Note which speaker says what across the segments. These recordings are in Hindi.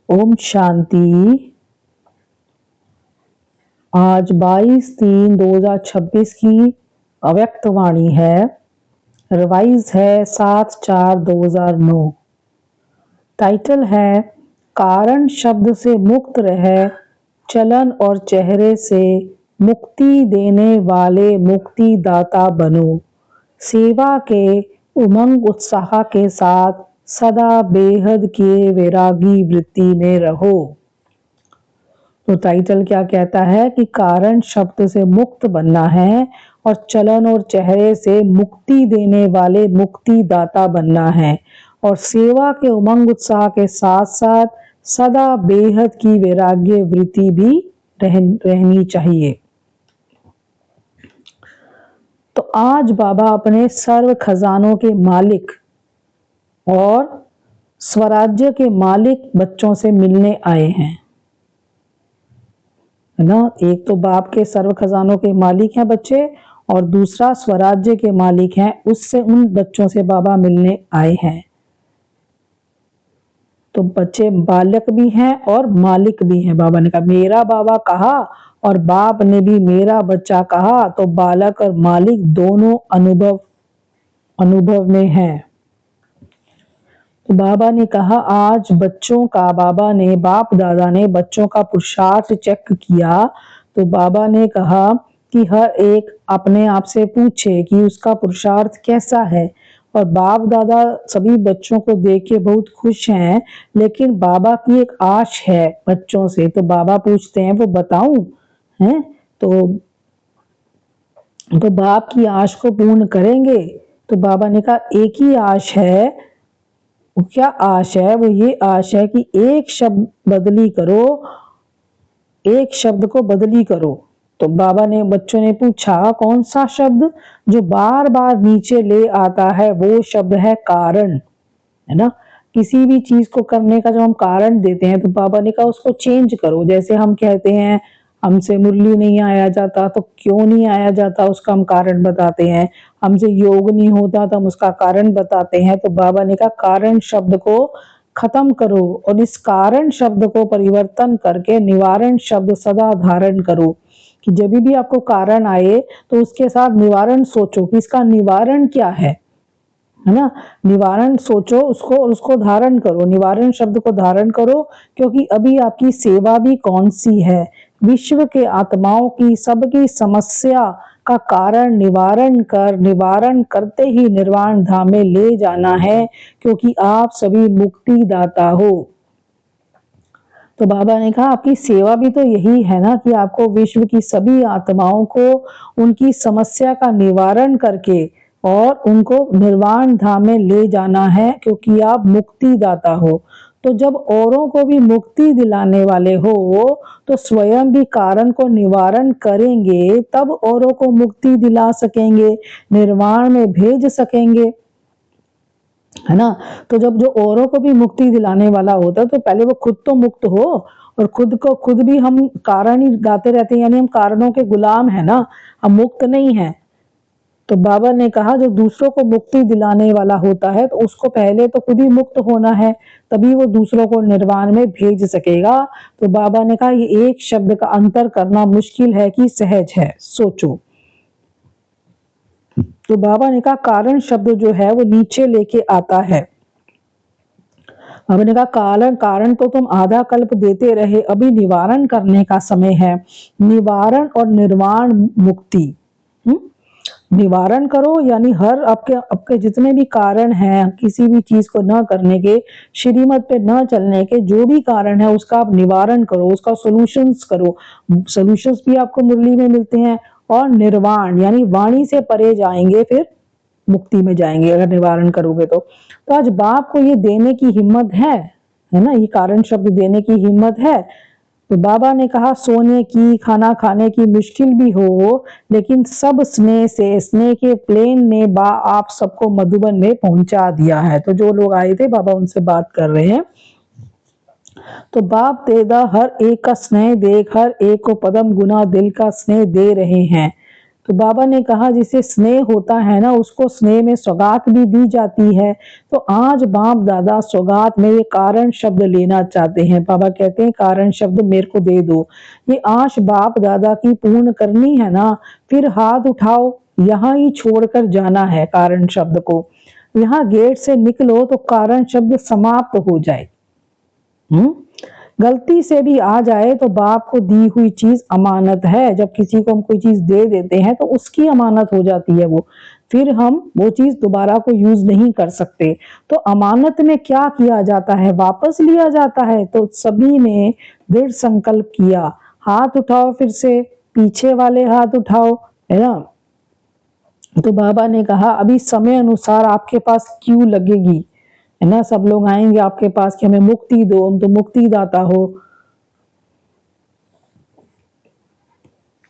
Speaker 1: ओम शांति। आज 22/3/2026 की अव्यक्त वाणी है। रिवाइज है 7/4/2009। टाइटल है कारण शब्द से मुक्त रहे, चलन और चेहरे से मुक्ति देने वाले मुक्ति दाता बनो। सेवा के उमंग उत्साह के साथ सदा बेहद के वैरागी वृत्ति में रहो। तो टाइटल क्या कहता है कि कारण शब्द से मुक्त बनना है और चलन और चेहरे से मुक्ति देने वाले मुक्ति दाता बनना है और सेवा के उमंग उत्साह के साथ साथ सदा बेहद की वैराग्य वृत्ति भी रहनी चाहिए। तो आज बाबा अपने सर्व खजानों के मालिक और स्वराज्य के मालिक बच्चों से मिलने आए हैं, है ना। एक तो बाप के सर्व खजानों के मालिक हैं बच्चे और दूसरा स्वराज्य के मालिक हैं, उससे उन बच्चों से बाबा मिलने आए हैं। तो बच्चे बालक भी हैं और मालिक भी हैं। बाबा ने कहा मेरा बाबा कहा और बाप ने भी मेरा बच्चा कहा, तो बालक और मालिक दोनों अनुभव में हैं। तो बाबा ने कहा आज बच्चों का, बाबा ने बाप दादा ने बच्चों का पुरुषार्थ चेक किया। तो बाबा ने कहा कि हर एक अपने आप से पूछे कि उसका पुरुषार्थ कैसा है। और बाप दादा सभी बच्चों को देख के बहुत खुश हैं, लेकिन बाबा की एक आश है बच्चों से। तो बाबा पूछते हैं वो बताऊं हैं, तो बाप की आश को पूर्ण करेंगे। तो बाबा ने कहा एक ही आश है। क्या आश है? वो ये आश है कि एक शब्द बदली करो, एक शब्द को बदली करो। तो बाबा ने, बच्चों ने पूछा कौन सा शब्द? जो बार बार नीचे ले आता है वो शब्द है कारण, है ना। किसी भी चीज को करने का जब हम कारण देते हैं तो बाबा ने कहा उसको चेंज करो। जैसे हम कहते हैं हमसे मुरली नहीं आया जाता, तो क्यों नहीं आया जाता उसका हम कारण बताते हैं। हमसे योग नहीं होता तो हम उसका कारण बताते हैं। तो बाबा ने कहा कारण शब्द को खत्म करो और इस कारण शब्द को परिवर्तन करके निवारण शब्द सदा धारण करो। कि जब भी आपको कारण आए तो उसके साथ निवारण सोचो कि इसका निवारण क्या है ना। निवारण सोचो उसको और उसको धारण करो, निवारण शब्द को धारण करो। क्योंकि अभी आपकी सेवा भी कौन सी है? विश्व के आत्माओं की सबकी समस्या का कारण निवारण करते ही निर्वाण धाम में ले जाना है, क्योंकि आप सभी मुक्ति दाता हो। तो बाबा ने कहा आपकी सेवा भी तो यही है ना कि आपको विश्व की सभी आत्माओं को उनकी समस्या का निवारण करके और उनको निर्वाण धाम में ले जाना है, क्योंकि आप मुक्ति दाता हो। तो जब औरों को भी मुक्ति दिलाने वाले हो तो स्वयं भी कारण को निवारण करेंगे, तब औरों को मुक्ति दिला सकेंगे, निर्वाण में भेज सकेंगे, है ना। तो जब जो औरों को भी मुक्ति दिलाने वाला होता है तो पहले वो खुद तो मुक्त हो। और खुद भी हम कारण ही गाते रहते हैं, यानी हम कारणों के गुलाम है ना, हम मुक्त नहीं है। तो बाबा ने कहा जो दूसरों को मुक्ति दिलाने वाला होता है तो उसको पहले तो खुद ही मुक्त होना है, तभी वो दूसरों को निर्वाण में भेज सकेगा। तो बाबा ने कहा ये एक शब्द का अंतर करना मुश्किल है कि सहज है, सोचो। तो बाबा ने कहा कारण शब्द जो है वो नीचे लेके आता है। बाबा ने कहा कारण तो तुम आधा कल्प देते रहे, अभी निवारण करने का समय है। निवारण और निर्वाण मुक्ति, निवारण करो यानी हर आपके जितने भी कारण हैं किसी भी चीज को न करने के, श्रीमत पे न चलने के, जो भी कारण है उसका आप निवारण करो, उसका सॉल्यूशंस करो। सॉल्यूशंस भी आपको मुरली में मिलते हैं। और निर्वाण यानी वाणी से परे जाएंगे, फिर मुक्ति में जाएंगे अगर निवारण करोगे तो आज बाप को ये देने की हिम्मत है ना, ये कारण शब्द देने की हिम्मत है। तो बाबा ने कहा सोने की, खाना खाने की मुश्किल भी हो, लेकिन सब स्नेह से, स्नेह के प्लेन ने आप सबको मधुबन में पहुंचा दिया है। तो जो लोग आए थे बाबा उनसे बात कर रहे हैं। तो बाप देदा हर एक का स्नेह देख, हर एक को पदम गुना दिल का स्नेह दे रहे हैं। तो बाबा ने कहा जिसे स्नेह होता है ना उसको स्नेह में सौगात भी दी जाती है। तो आज बाप दादा सौगात में ये कारण शब्द लेना चाहते हैं। बाबा कहते हैं कारण शब्द मेरे को दे दो, ये आश बाप दादा की पूर्ण करनी है ना, फिर हाथ उठाओ, यहाँ ही छोड़कर जाना है कारण शब्द को। यहाँ गेट से निकलो तो कारण शब्द समाप्त हो जाए। गलती से भी आ जाए तो बाप को दी हुई चीज अमानत है। जब किसी को हम कोई चीज दे देते हैं तो उसकी अमानत हो जाती है वो, फिर हम वो चीज दोबारा को यूज नहीं कर सकते। तो अमानत में क्या किया जाता है, वापस लिया जाता है। तो सभी ने दृढ़ संकल्प किया। हाथ उठाओ, फिर से पीछे वाले हाथ उठाओ, है ना। तो बाबा ने कहा अभी समय अनुसार आपके पास क्यू लगेगी, है ना। सब लोग आएंगे आपके पास कि हमें मुक्ति दो, हम तो मुक्ति दाता हो।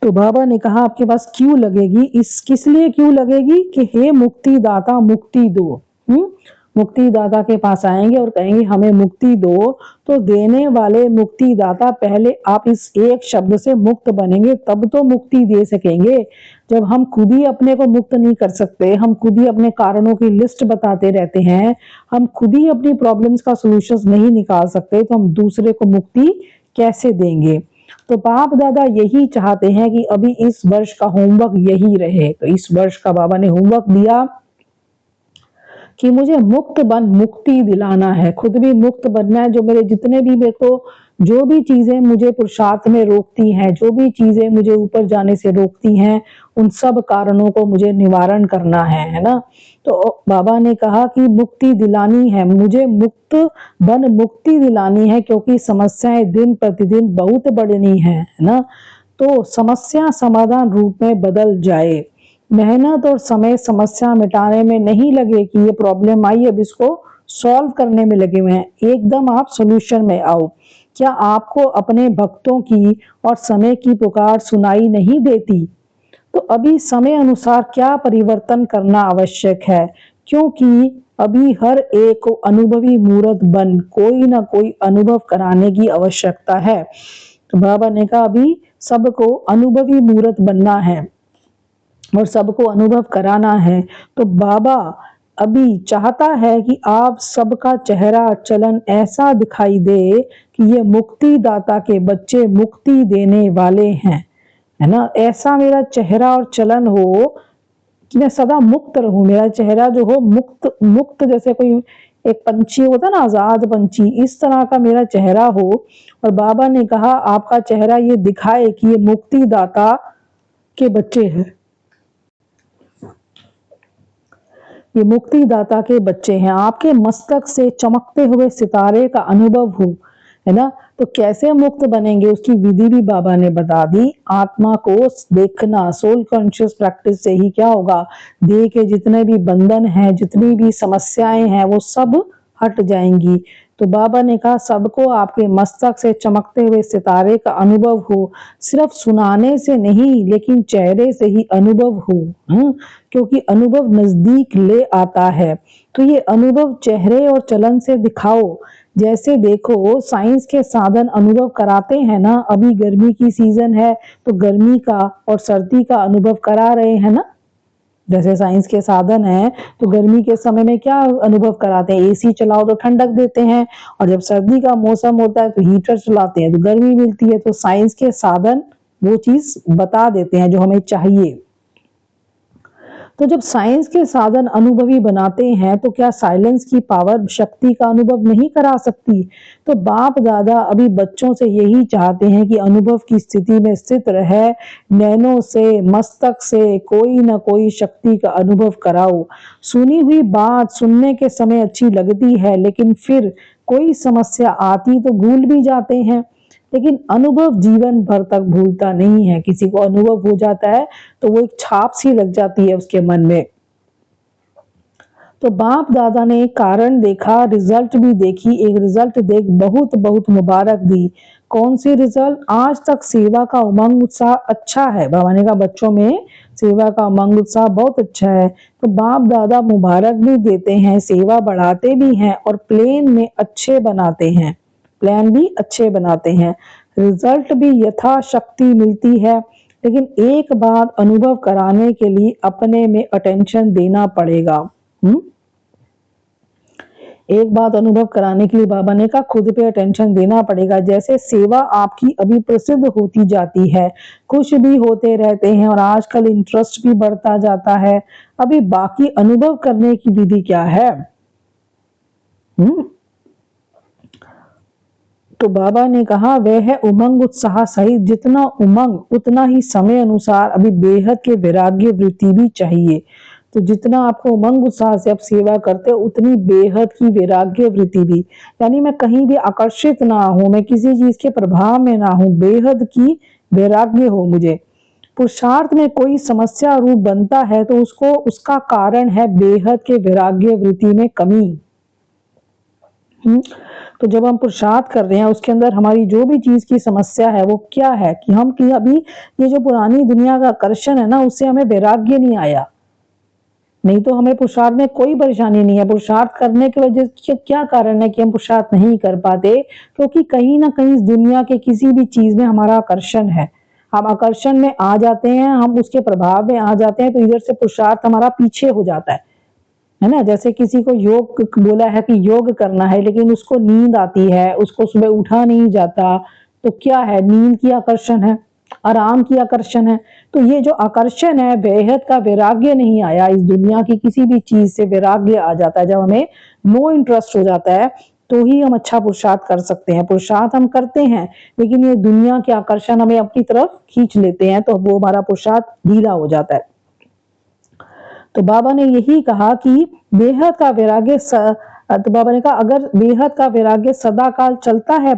Speaker 1: तो बाबा ने कहा आपके पास क्यों लगेगी, इस किस लिए क्यों लगेगी कि हे मुक्ति दाता मुक्ति दो। मुक्ति दाता के पास आएंगे और कहेंगे हमें मुक्ति दो, तो देने वाले मुक्ति दाता पहले आप इस एक शब्द से मुक्त बनेंगे तब तो मुक्ति दे सकेंगे। जब हम खुद ही अपने को मुक्त नहीं कर सकते, हम खुद ही अपने कारणों की लिस्ट बताते रहते हैं, हम खुद ही अपनी प्रॉब्लम्स का सॉल्यूशंस नहीं निकाल सकते, तो हम दूसरे को मुक्ति कैसे देंगे। तो बाप दादा यही चाहते हैं कि अभी इस वर्ष का होमवर्क यही रहे। तो इस वर्ष का बाबा ने होमवर्क दिया कि मुझे मुक्त बन मुक्ति दिलाना है, खुद भी मुक्त बनना है। जो मेरे जितने भी मेरे को जो भी चीजें मुझे पुरुषार्थ में रोकती हैं, जो भी चीजें मुझे ऊपर जाने से रोकती हैं, उन सब कारणों को मुझे निवारण करना है ना। तो बाबा ने कहा कि मुक्ति दिलानी है, मुझे मुक्त बन मुक्ति दिलानी है, क्योंकि समस्याएं दिन प्रतिदिन बहुत बढ़नी है ना। तो समस्या समाधान रूप में बदल जाए। मेहनत और समय समस्या मिटाने में नहीं लगे कि ये प्रॉब्लम आई अब इसको सॉल्व करने में लगे हुए हैं, एकदम आप सॉल्यूशन में आओ। क्या आपको अपने भक्तों की और समय की पुकार सुनाई नहीं देती? तो अभी समय अनुसार क्या परिवर्तन करना आवश्यक है, क्योंकि अभी हर एक को अनुभवी मूर्त बन कोई ना कोई अनुभव कराने की आवश्यकता है। तो बाबा ने कहा अभी सबको अनुभवी मूर्त बनना है और सबको अनुभव कराना है। तो बाबा अभी चाहता है कि आप सबका चेहरा चलन ऐसा दिखाई दे कि ये मुक्ति दाता के बच्चे मुक्ति देने वाले हैं, है ना। ऐसा मेरा चेहरा और चलन हो कि मैं सदा मुक्त रहूं, मेरा चेहरा जो हो मुक्त मुक्त, जैसे कोई एक पंछी होता ना, आजाद पंछी, इस तरह का मेरा चेहरा हो। और बाबा ने कहा आपका चेहरा ये दिखाए कि ये मुक्ति दाता के बच्चे हैं, ये मुक्ति दाता के बच्चे हैं। आपके मस्तक से चमकते हुए सितारे का अनुभव हो, है ना। तो कैसे मुक्त बनेंगे उसकी विधि भी बाबा ने बता दी। आत्मा को देखना, सोल कॉन्शियस प्रैक्टिस से ही क्या होगा, देह के जितने भी बंधन हैं, जितनी भी समस्याएं हैं, वो सब हट जाएंगी। तो बाबा ने कहा सबको आपके मस्तक से चमकते हुए सितारे का अनुभव हो, सिर्फ सुनाने से नहीं लेकिन चेहरे से ही अनुभव हो, क्योंकि अनुभव नजदीक ले आता है। तो ये अनुभव चेहरे और चलन से दिखाओ। जैसे देखो साइंस के साधन अनुभव कराते हैं ना, अभी गर्मी की सीजन है तो गर्मी का और सर्दी का अनुभव करा रहे हैं ना। जैसे साइंस के साधन है तो गर्मी के समय में क्या अनुभव कराते हैं, एसी चलाओ तो ठंडक देते हैं, और जब सर्दी का मौसम होता है तो हीटर चलाते हैं तो गर्मी मिलती है। तो साइंस के साधन वो चीज बता देते हैं जो हमें चाहिए। तो जब साइंस के साधन अनुभवी बनाते हैं तो क्या साइलेंस की पावर शक्ति का अनुभव नहीं करा सकती? तो बाप दादा अभी बच्चों से यही चाहते हैं कि अनुभव की स्थिति में स्थित रहे, नैनों से मस्तक से कोई ना कोई शक्ति का अनुभव कराओ। सुनी हुई बात सुनने के समय अच्छी लगती है, लेकिन फिर कोई समस्या आती तो भूल भी जाते हैं, लेकिन अनुभव जीवन भर तक भूलता नहीं है। किसी को अनुभव हो जाता है तो वो एक छाप सी लग जाती है उसके मन में। तो बाप दादा ने एक कारण देखा, रिजल्ट भी देखी, एक रिजल्ट देख बहुत बहुत मुबारक दी। कौन सी रिजल्ट? आज तक सेवा का उमंग उत्साह अच्छा है। बाबा ने कहा बच्चों में सेवा का उमंग उत्साह बहुत अच्छा है। तो बाप दादा मुबारक भी देते हैं, सेवा बढ़ाते भी हैं और प्लेन में अच्छे बनाते हैं, प्लान भी अच्छे बनाते हैं। रिजल्ट भी यथाशक्ति मिलती है, लेकिन एक बात अनुभव कराने के लिए अपने में अटेंशन देना पड़ेगा। एक बात अनुभव कराने के लिए बाबा ने कहा खुद पे अटेंशन देना पड़ेगा। जैसे सेवा आपकी अभी प्रसिद्ध होती जाती है, खुश भी होते रहते हैं और आजकल इंटरेस्ट भी बढ़ता जाता है, अभी बाकी अनुभव करने की विधि क्या है? तो बाबा ने कहा वह है उमंग उत्साह सहित, जितना उमंग उतना ही समय अनुसार अभी बेहद के वैराग्य वृत्ति भी चाहिए। तो जितना आपको उमंग उत्साह से आप सेवा करते हो उतनी बेहद की वैराग्य वृत्ति भी, यानी मैं कहीं भी आकर्षित ना हूं, मैं किसी चीज के प्रभाव में ना हूं, बेहद की वैराग्य हो मुझे। पुरुषार्थ में कोई समस्या रूप बनता है तो उसको उसका कारण है बेहद के वैराग्य वृत्ति में कमी। तो जब हम पुरुषार्थ कर रहे हैं उसके अंदर हमारी जो भी चीज की समस्या है वो क्या है कि हम कि अभी ये जो पुरानी दुनिया का आकर्षण है ना उससे हमें वैराग्य नहीं आया। नहीं तो हमें पुरुषार्थ में कोई परेशानी नहीं है। पुरुषार्थ करने की वजह से क्या कारण है कि हम पुरुषार्थ नहीं कर पाते? क्योंकि कहीं ना कहीं इस दुनिया के किसी भी चीज में हमारा आकर्षण है, हम आकर्षण में आ जाते हैं, हम उसके प्रभाव में आ जाते हैं, तो इधर से पुरुषार्थ हमारा पीछे हो जाता है ना। जैसे किसी को योग बोला है कि योग करना है लेकिन उसको नींद आती है, उसको सुबह उठा नहीं जाता, तो क्या है? नींद की आकर्षण है, आराम की आकर्षण है। तो ये जो आकर्षण है बेहद का वैराग्य नहीं आया, इस दुनिया की किसी भी चीज से वैराग्य आ जाता है। जब हमें नो इंटरेस्ट हो जाता है तो ही हम अच्छा पुरुषार्थ कर सकते हैं। पुरुषार्थ हम करते हैं लेकिन ये दुनिया के आकर्षण हमें अपनी तरफ खींच लेते हैं तो वो हमारा पुरुषार्थ ढीला हो जाता है। तो बाबा ने यही कहा कि बेहद का वैराग्य तो बाबा ने कहा अगर बेहद का वैराग्य सदा काल चलता है,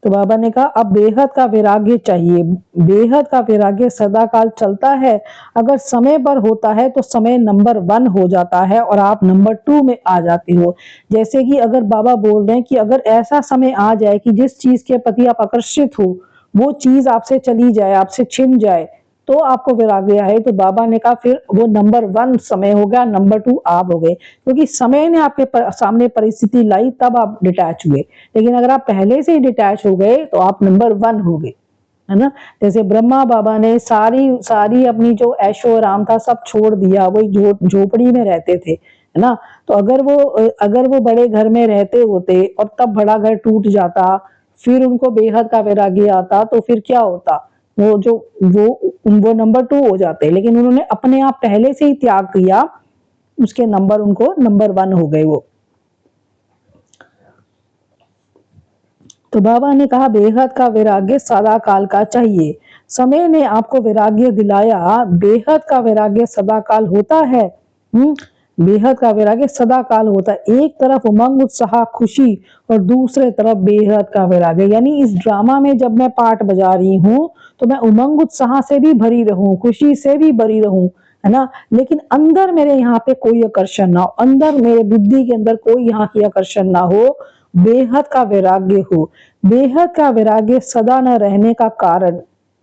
Speaker 1: तो बाबा ने कहा अब बेहद का वैराग्य चाहिए। बेहद का वैराग्य सदा काल चलता है, अगर समय पर होता है तो समय नंबर 1 हो जाता है और आप नंबर 2 में आ जाते हो। जैसे कि अगर बाबा बोल रहे हैं कि अगर ऐसा समय आ जाए कि जिस चीज के प्रति आप आकर्षित हो वो चीज आपसे चली जाए, आपसे छिन जाए, तो आपको वैराग्य आए। तो बाबा ने कहा फिर वो नंबर 1 समय हो गया, नंबर 2 आप हो गए, क्योंकि समय ने आपके सामने परिस्थिति लाई तब आप डिटैच हुए। लेकिन अगर आप पहले से ही डिटैच हो गए तो आप नंबर 1 हो गए, है ना। जैसे ब्रह्मा बाबा ने सारी अपनी जो ऐशो आराम था सब छोड़ दिया, वही झोपड़ी में रहते थे, है ना। तो अगर वो बड़े घर में रहते होते और तब बड़ा घर टूट जाता, फिर उनको बेहद का वैराग्य आता, तो फिर क्या होता? वो नंबर 2 हो जाते। लेकिन उन्होंने अपने आप पहले से ही त्याग किया, उसके नंबर उनको नंबर 1 हो गए वो। तो बाबा ने कहा बेहद का वैराग्य सदा काल का चाहिए। समय ने आपको वैराग्य दिलाया, बेहद का वैराग्य सदा काल होता है। बेहद का वैराग्य सदा काल होता है। एक तरफ उमंग उत्साह खुशी और दूसरे तरफ बेहद का वैराग्य। यानी इस ड्रामा में जब मैं पार्ट बजा रही हूँ तो मैं उमंग उत्साह से भी भरी रहूं, खुशी से भी भरी रहूं, है ना। लेकिन अंदर मेरे यहाँ पे कोई आकर्षण ना हो, अंदर मेरे बुद्धि के अंदर कोई यहाँ की आकर्षण ना हो, बेहद का वैराग्य हो। बेहद का वैराग्य सदा न रहने का कारण,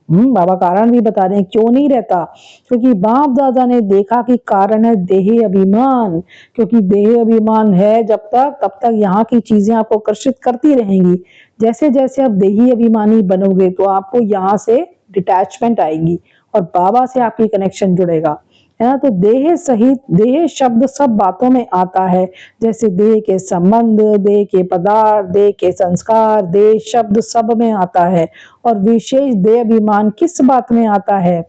Speaker 1: बाबा कारण भी बता रहे हैं क्यों नहीं रहता। क्योंकि बाप दादा ने देखा कि कारण है देह अभिमान। क्योंकि देह अभिमान है जब तक तब तक यहाँ की चीजें आपको आकर्षित करती रहेंगी। जैसे जैसे आप देही अभिमानी बनोगे तो आपको यहाँ से डिटैचमेंट आएगी और बाबा से आपकी कनेक्शन जुड़ेगा, है ना। तो देह सहित, देह शब्द सब बातों में आता है, जैसे देह के संबंध, देह के पदार्थ, देह के संस्कार, देह शब्द सब में आता है। और विशेष देह अभिमान किस बात में आता है?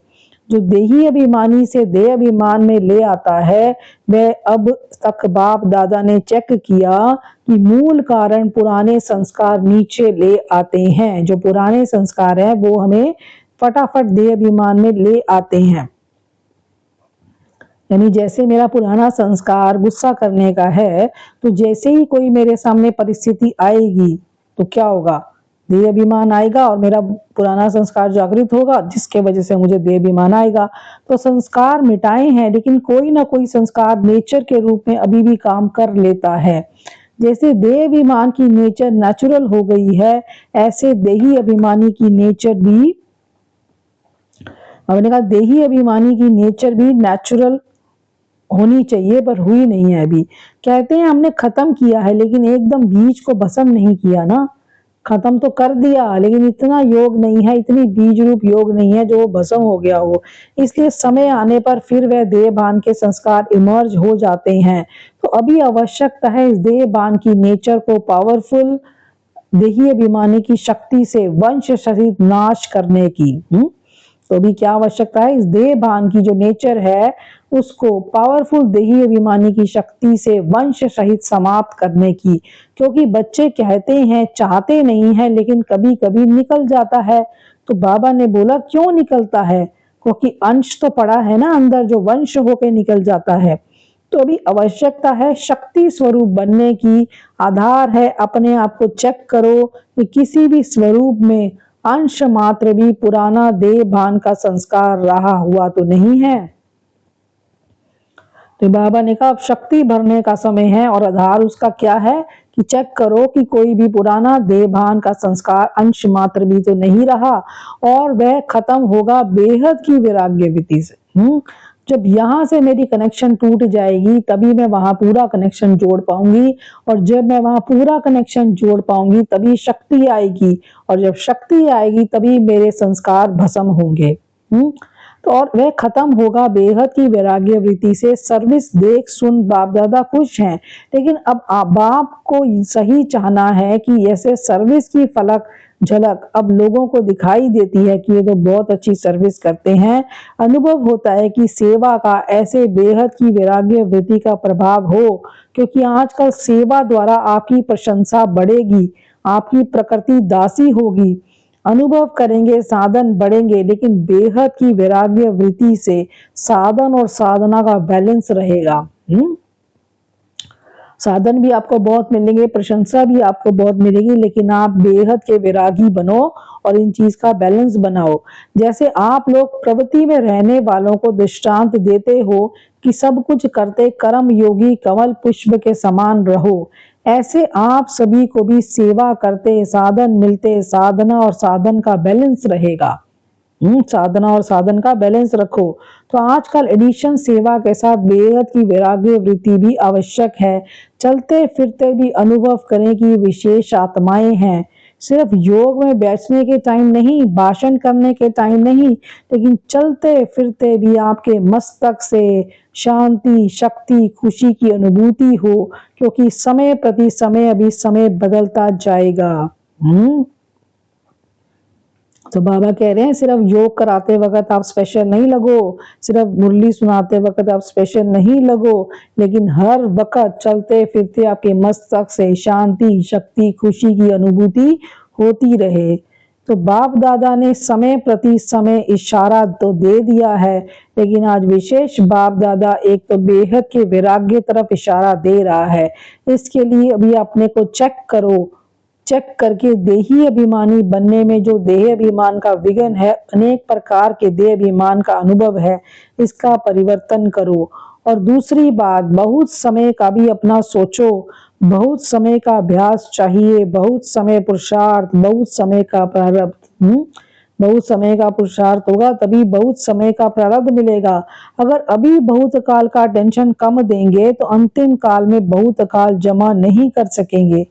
Speaker 1: जो देही अभिमानी से देह अभिमान में ले आता है वह अब तक बाप दादा ने चेक किया कि मूल कारण पुराने संस्कार नीचे ले आते हैं। जो पुराने संस्कार हैं वो हमें फटाफट देह अभिमान में ले आते हैं। यानी जैसे मेरा पुराना संस्कार गुस्सा करने का है, तो जैसे ही कोई मेरे सामने परिस्थिति आएगी तो क्या होगा? देह अभिमान आएगा और मेरा पुराना संस्कार जागृत होगा, जिसके वजह से मुझे देह अभिमान आएगा। तो संस्कार मिटाए हैं लेकिन कोई ना कोई संस्कार नेचर के रूप में अभी भी काम कर लेता है। जैसे देह अभिमान की नेचर नेचुरल हो गई है, ऐसे देही अभिमानी की नेचर भी, मैंने कहा देही अभिमानी की नेचर भी नेचुरल होनी चाहिए पर हुई नहीं है अभी। कहते हैं हमने खत्म किया है लेकिन एकदम बीज को भस्म नहीं किया ना। खत्म तो कर दिया, लेकिन इतना योग नहीं है, इतनी बीज रूप योग नहीं है जो वो भस्म हो गया हो। इसलिए समय आने पर फिर वह देह भान के संस्कार इमर्ज हो जाते हैं। तो अभी आवश्यकता है इस देह भान की नेचर को पावरफुल देही अभिमानी की शक्ति से वंश सहित नाश करने की। तो अभी क्या आवश्यकता है, इस देह भान की जो नेचर है उसको पावरफुल देही अभिमानी की शक्ति से वंश सहित समाप्त करने की। क्योंकि बच्चे कहते हैं, चाहते नहीं है, लेकिन कभी कभी निकल जाता है। तो बाबा ने बोला क्यों निकलता है, क्योंकि अंश तो पड़ा है ना अंदर जो वंश होके निकल जाता है। तो अभी आवश्यकता है शक्ति स्वरूप बनने की। आधार है अपने आप को चेक करो कि किसी भी स्वरूप में अंश मात्र भी पुराना देह भान का संस्कार रहा हुआ तो नहीं है। तो बाबा ने कहा अब शक्ति भरने का समय है, और आधार उसका क्या है कि चेक करो कि कोई भी पुराना देह भान का संस्कार अंश मात्र भी तो नहीं रहा, और वह खत्म होगा बेहद की वैराग्य विधि से। जब यहाँ से मेरी कनेक्शन टूट जाएगी तभी मैं वहां पूरा कनेक्शन जोड़ पाऊंगी, और जब मैं वहां पूरा कनेक्शन जोड़ पाऊंगी तभी शक्ति आएगी, और जब शक्ति आएगी तभी मेरे संस्कार भस्म होंगे। तो और वह खत्म होगा बेहद की वैराग्य वृत्ति से। सर्विस देख सुन बाप दादा खुश हैं, लेकिन अब बाप को सही चाहना है कि ऐसे सर्विस की फलक झलक अब लोगों को दिखाई देती है कि ये तो बहुत अच्छी सर्विस करते हैं। अनुभव होता है कि सेवा का ऐसे बेहद की वैराग्य वृत्ति का प्रभाव हो, क्योंकि आजकल सेवा द्वारा आपकी प्रशंसा बढ़ेगी, आपकी प्रकृति दासी होगी, अनुभव करेंगे, साधन बढ़ेंगे, लेकिन बेहद की वैराग्य वृत्ति से साधन और साधना का बैलेंस रहेगा। साधन भी आपको बहुत मिलेंगे, प्रशंसा भी आपको बहुत मिलेगी, लेकिन आप बेहद के वैरागी बनो और इन चीज का बैलेंस बनाओ। जैसे आप लोग प्रवृत्ति में रहने वालों को दृष्टांत देते हो कि सब कुछ करते कर्म योगी कमल पुष्प के समान रहो, ऐसे आप सभी को भी सेवा करते साधन मिलते साधना और साधन का बैलेंस रहेगा। साधना और साधन का बैलेंस रखो। तो आजकल एडिशन सेवा के साथ बेहद की वैराग्य वृत्ति भी आवश्यक है। चलते फिरते भी अनुभव करें कि विशेष आत्माएं हैं। सिर्फ योग में बैठने के टाइम नहीं, भाषण करने के टाइम नहीं, लेकिन चलते फिरते भी आपके मस्तक से शांति शक्ति खुशी की अनुभूति हो, क्योंकि समय प्रति समय अभी समय बदलता जाएगा। तो बाबा कह रहे हैं सिर्फ योग कराते वक्त आप स्पेशल नहीं लगो, सिर्फ मुरली सुनाते वक्त आप स्पेशल नहीं लगो, लेकिन हर वक्त चलते फिरते आपके मस्तक से शांति शक्ति खुशी की अनुभूति होती रहे। तो बाप दादा ने समय प्रति समय इशारा तो दे दिया है, लेकिन आज विशेष बाप दादा एक तो बेहद के वैराग्य तरफ इशारा दे रहा है। इसके लिए अभी अपने को चेक करो, चेक करके देही अभिमानी बनने में जो देह अभिमान का विघ्न है, अनेक प्रकार के देह अभिमान का अनुभव है, इसका परिवर्तन करो। और दूसरी बात, बहुत समय का भी अपना सोचो, बहुत समय का अभ्यास चाहिए, बहुत समय पुरुषार्थ, बहुत समय का प्रारब्ध। बहुत समय का पुरुषार्थ होगा तभी बहुत समय का प्रारब्ध मिलेगा। अगर अभी बहुत काल का टेंशन कम देंगे तो अंतिम काल में बहुत काल जमा नहीं कर सकेंगे,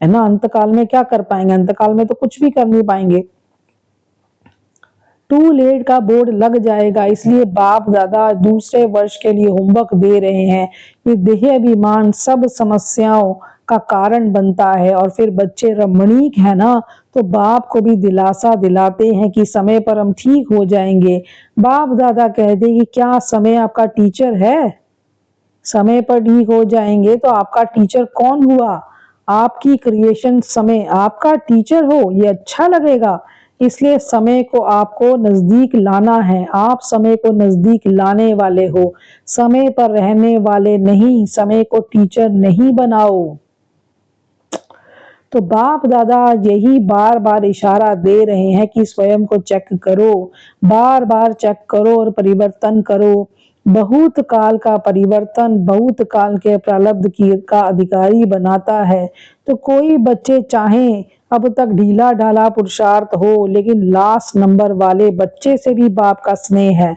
Speaker 1: है ना। अंतकाल में क्या कर पाएंगे, अंतकाल में तो कुछ भी कर नहीं पाएंगे। टू लेट का बोर्ड लग जाएगा। इसलिए बाप दादा दूसरे वर्ष के लिए होमवर्क दे रहे हैं। ये देह अभिमान सब समस्याओं का कारण बनता है, और फिर बच्चे रमणीक है ना, तो बाप को भी दिलासा दिलाते हैं कि समय पर हम ठीक हो जाएंगे। बाप दादा कहते हैं कि क्या समय आपका टीचर है, समय पर ठीक हो जाएंगे। तो आपका टीचर कौन हुआ, आपकी क्रिएशन समय आपका टीचर हो, ये अच्छा लगेगा। इसलिए समय को आपको नजदीक लाना है, आप समय को नजदीक लाने वाले हो, समय पर रहने वाले नहीं, समय को टीचर नहीं बनाओ। तो बाप दादा यही बार बार इशारा दे रहे हैं कि स्वयं को चेक करो, बार बार चेक करो और परिवर्तन करो। बहुत काल का परिवर्तन बहुत काल के प्रारब्ध की का अधिकारी बनाता है। तो कोई बच्चे चाहें अब तक ढीला ढाला पुरुषार्थ हो, लेकिन लास्ट नंबर वाले बच्चे से भी बाप का स्नेह है।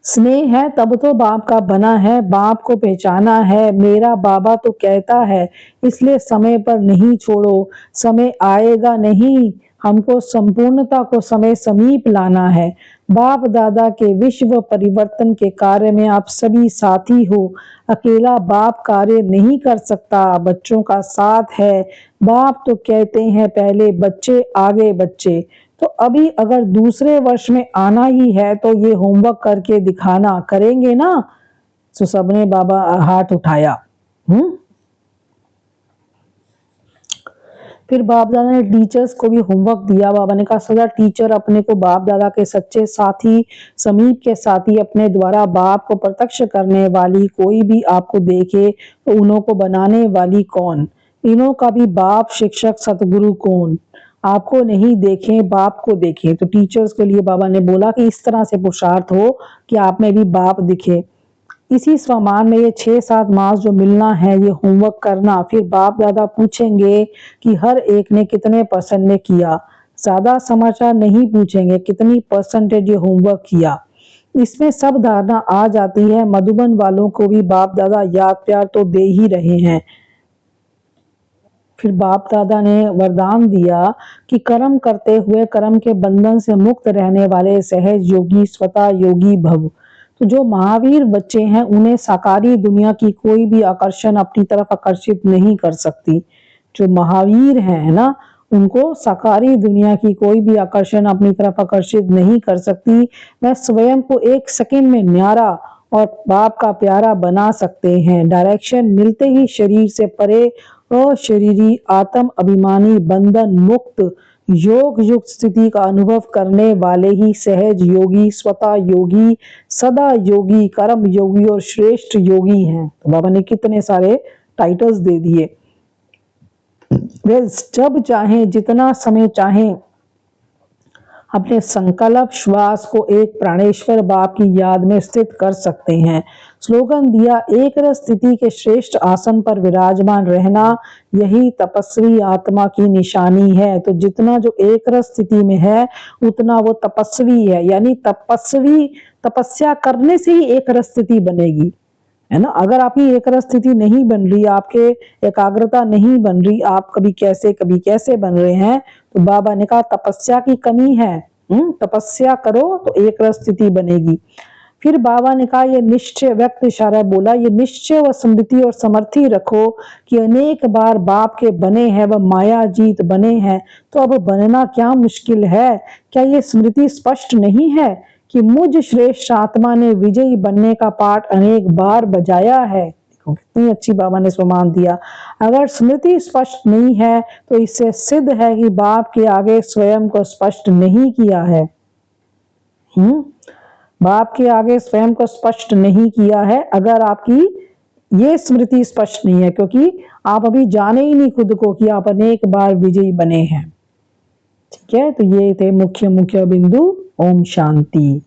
Speaker 1: स्नेह है तब तो बाप का बना है, बाप को पहचाना है, मेरा बाबा तो कहता है, इसलिए समय पर नहीं छोड़ो, समय आएगा नहीं, हमको संपूर्णता को समय समीप लाना है। बाप दादा के विश्व परिवर्तन के कार्य में आप सभी साथी हो, अकेला बाप कार्य नहीं कर सकता, बच्चों का साथ है। बाप तो कहते हैं पहले बच्चे आगे बच्चे। तो अभी अगर दूसरे वर्ष में आना ही है तो ये होमवर्क करके दिखाना, करेंगे ना? तो सबने बाबा हाथ उठाया। फिर बाप दादा ने टीचर्स को भी होमवर्क दिया। बाबा ने कहा सदा टीचर अपने को बाप दादा के सच्चे साथी, समीप के साथी, अपने द्वारा बाप को प्रत्यक्ष करने वाली कोई भी आपको देखे तो उन्हों को बनाने वाली कौन? इन्हों का भी बाप, शिक्षक, सतगुरु कौन? आपको नहीं देखें, बाप को देखें। तो टीचर्स के लिए बाबा ने बोला कि इस तरह से पुरुषार्थ हो कि आप में भी बाप दिखे। इसी स्वमान में ये 6-7 मास जो मिलना है, ये होमवर्क करना। फिर बाप दादा पूछेंगे कि हर एक ने कितने परसेंट ने किया। ज्यादा समाचार नहीं पूछेंगे, कितनी परसेंटेज ये होमवर्क किया। इसमें सब धारणा आ जाती है। मधुबन वालों को भी बाप दादा याद प्यार तो दे ही रहे हैं। फिर बाप दादा ने वरदान दिया कि कर्म करते हुए कर्म के बंधन से मुक्त रहने वाले सहज योगी स्वतः योगी भव। तो जो महावीर बच्चे हैं उन्हें साकारी दुनिया की कोई भी आकर्षण अपनी तरफ आकर्षित नहीं कर सकती। जो महावीर हैं ना, उनको साकारी दुनिया की कोई भी आकर्षण अपनी तरफ आकर्षित नहीं कर सकती। वह स्वयं को एक सेकंड में न्यारा और बाप का प्यारा बना सकते हैं। डायरेक्शन मिलते ही शरीर से परे अशरीरी आत्म अभिमानी बंधन मुक्त योग युक्त स्थिति का अनुभव करने वाले ही सहज योगी, स्वतः योगी, सदा योगी, कर्म योगी और श्रेष्ठ योगी हैं। तो बाबा ने कितने सारे टाइटल्स दे दिए। वे जब चाहें, जितना समय चाहें, अपने संकल्प श्वास को एक प्राणेश्वर बाप की याद में स्थित कर सकते हैं। स्लोगन दिया, एक रस स्थिति के श्रेष्ठ आसन पर विराजमान रहना यही तपस्वी आत्मा की निशानी है। तो जितना जो एक रस स्थिति में है उतना वो तपस्वी है। यानी तपस्वी तपस्या करने से ही एक रस स्थिति बनेगी, है ना। अगर आपकी एक रस स्थिति नहीं बन रही, आपके एकाग्रता नहीं बन रही, आप कभी कैसे बन रहे हैं, तो बाबा ने कहा तपस्या की कमी है। तपस्या करो तो एक रस स्थिति बनेगी। फिर बाबा ने कहा ये निश्चय, व्यक्त इशारा बोला, ये निश्चय व स्मृति और समर्थी रखो कि अनेक बार बाप के बने हैं व माया जीत बने हैं, तो अब बनना क्या मुश्किल है। क्या ये स्मृति स्पष्ट नहीं है कि मुझ श्रेष्ठ आत्मा ने विजयी बनने का पाठ अनेक बार बजाया है। कितनी अच्छी बाबा ने सम्मान दिया। अगर स्मृति स्पष्ट नहीं है तो इससे सिद्ध है कि बाप के आगे स्वयं को स्पष्ट नहीं किया है। बाप के आगे स्वयं को स्पष्ट नहीं किया है अगर आपकी ये स्मृति स्पष्ट नहीं है, क्योंकि आप अभी जाने ही नहीं खुद को कि आप अनेक बार विजयी बने हैं। ठीक है, तो ये थे मुख्य बिंदु। ओम शांति।